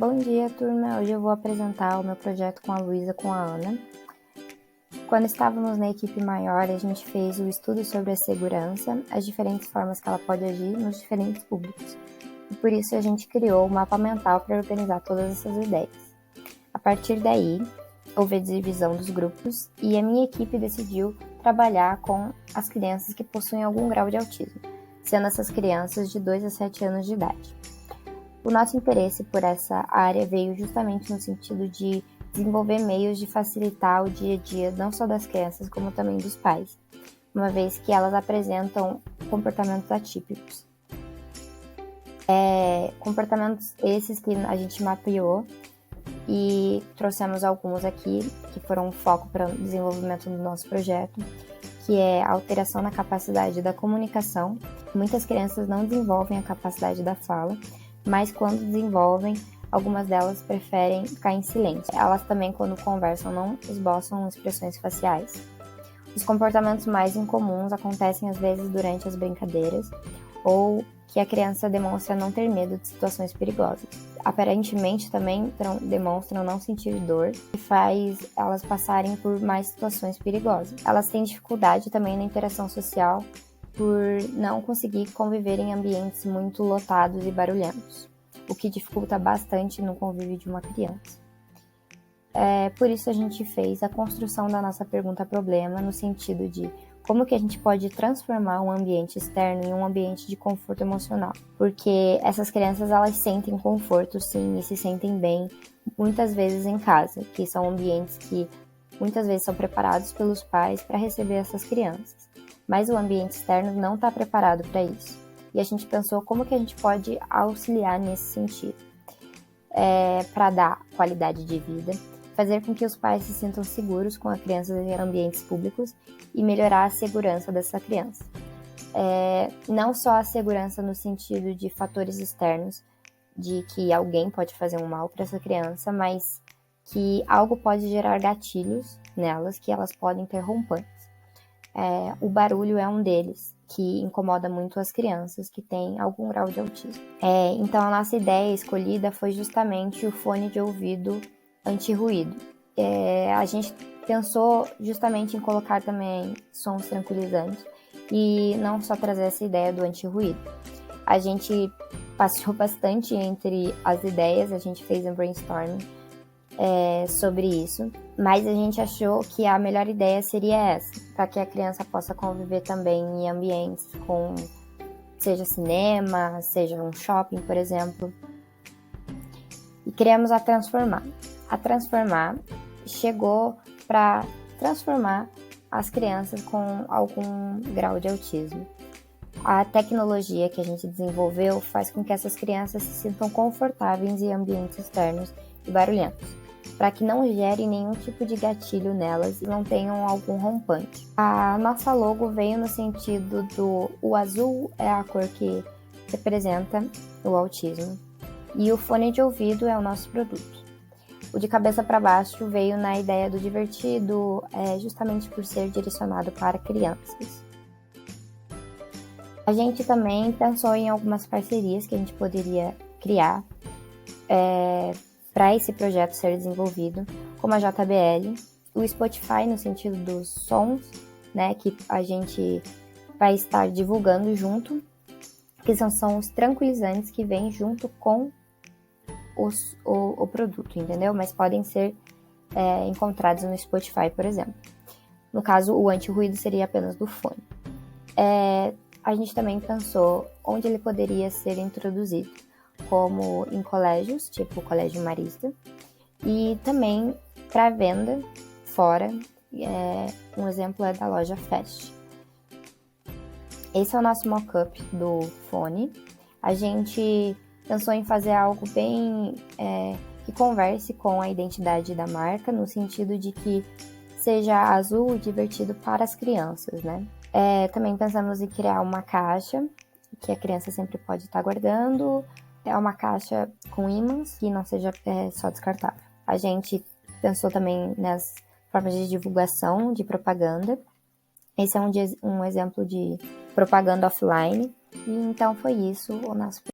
Bom dia, turma! Hoje eu vou apresentar o meu projeto com a Luísa, com a Ana. Quando estávamos na equipe maior, a gente fez o estudo sobre a segurança, as diferentes formas que ela pode agir nos diferentes públicos. E por isso a gente criou o mapa mental para organizar todas essas ideias. A partir daí, houve a divisão dos grupos e a minha equipe decidiu trabalhar com as crianças que possuem algum grau de autismo, sendo essas crianças de 2 a 7 anos de idade. O nosso interesse por essa área veio justamente no sentido de desenvolver meios de facilitar o dia a dia não só das crianças, como também dos pais, uma vez que elas apresentam comportamentos atípicos. Comportamentos esses que a gente mapeou e trouxemos alguns aqui, que foram um foco para o desenvolvimento do nosso projeto, que é a alteração na capacidade da comunicação. Muitas crianças não desenvolvem a capacidade da fala, mas quando desenvolvem, algumas delas preferem ficar em silêncio. Elas também, quando conversam, não esboçam expressões faciais. Os comportamentos mais incomuns acontecem às vezes durante as brincadeiras ou que a criança demonstra não ter medo de situações perigosas. Aparentemente também demonstram não sentir dor e faz elas passarem por mais situações perigosas. Elas têm dificuldade também na interação social por não conseguir conviver em ambientes muito lotados e barulhentos, o que dificulta bastante no convívio de uma criança. Por isso a gente fez a construção da nossa pergunta-problema no sentido de como que a gente pode transformar um ambiente externo em um ambiente de conforto emocional. Porque essas crianças, elas sentem conforto, sim, e se sentem bem, muitas vezes em casa, que são ambientes que muitas vezes são preparados pelos pais para receber essas crianças. Mas o ambiente externo não está preparado para isso. E a gente pensou como que a gente pode auxiliar nesse sentido. Para dar qualidade de vida, fazer com que os pais se sintam seguros com a criança em ambientes públicos e melhorar a segurança dessa criança. Não só a segurança no sentido de fatores externos, de que alguém pode fazer um mal para essa criança, mas que algo pode gerar gatilhos nelas, que elas podem ter rompantes. O barulho é um deles, que incomoda muito as crianças que têm algum grau de autismo. Então a nossa ideia escolhida foi justamente o fone de ouvido anti-ruído. A gente pensou justamente em colocar também sons tranquilizantes e não só trazer essa ideia do anti-ruído. A gente passeou bastante entre as ideias, a gente fez um brainstorming sobre isso, mas a gente achou que a melhor ideia seria essa, para que a criança possa conviver também em ambientes com, seja cinema, seja um shopping, por exemplo. E criamos a Transformar. A Transformar chegou para transformar as crianças com algum grau de autismo. A tecnologia que a gente desenvolveu faz com que essas crianças se sintam confortáveis em ambientes externos e barulhentos, para que não gere nenhum tipo de gatilho nelas e não tenham algum rompante. A nossa logo veio no sentido o azul é a cor que representa o autismo e o fone de ouvido é o nosso produto. O de cabeça para baixo veio na ideia do divertido, justamente por ser direcionado para crianças. A gente também pensou em algumas parcerias que a gente poderia criar para esse projeto ser desenvolvido, como a JBL, o Spotify no sentido dos sons, né, que a gente vai estar divulgando junto, que são sons tranquilizantes que vêm junto com o produto, entendeu? Mas podem ser encontrados no Spotify, por exemplo. No caso, o anti-ruído seria apenas do fone. A gente também pensou onde ele poderia ser introduzido, como em colégios, tipo o Colégio Marista, e também para venda fora. Um exemplo é da loja Fast. Esse é o nosso mock-up do fone. A gente pensou em fazer algo bem que converse com a identidade da marca, no sentido de que seja azul e divertido para as crianças, né? Também pensamos em criar uma caixa que a criança sempre pode estar guardando. É uma caixa com ímãs que não seja só descartável. A gente pensou também nas formas de divulgação, de propaganda. Esse é um exemplo de propaganda offline. E então foi isso o nosso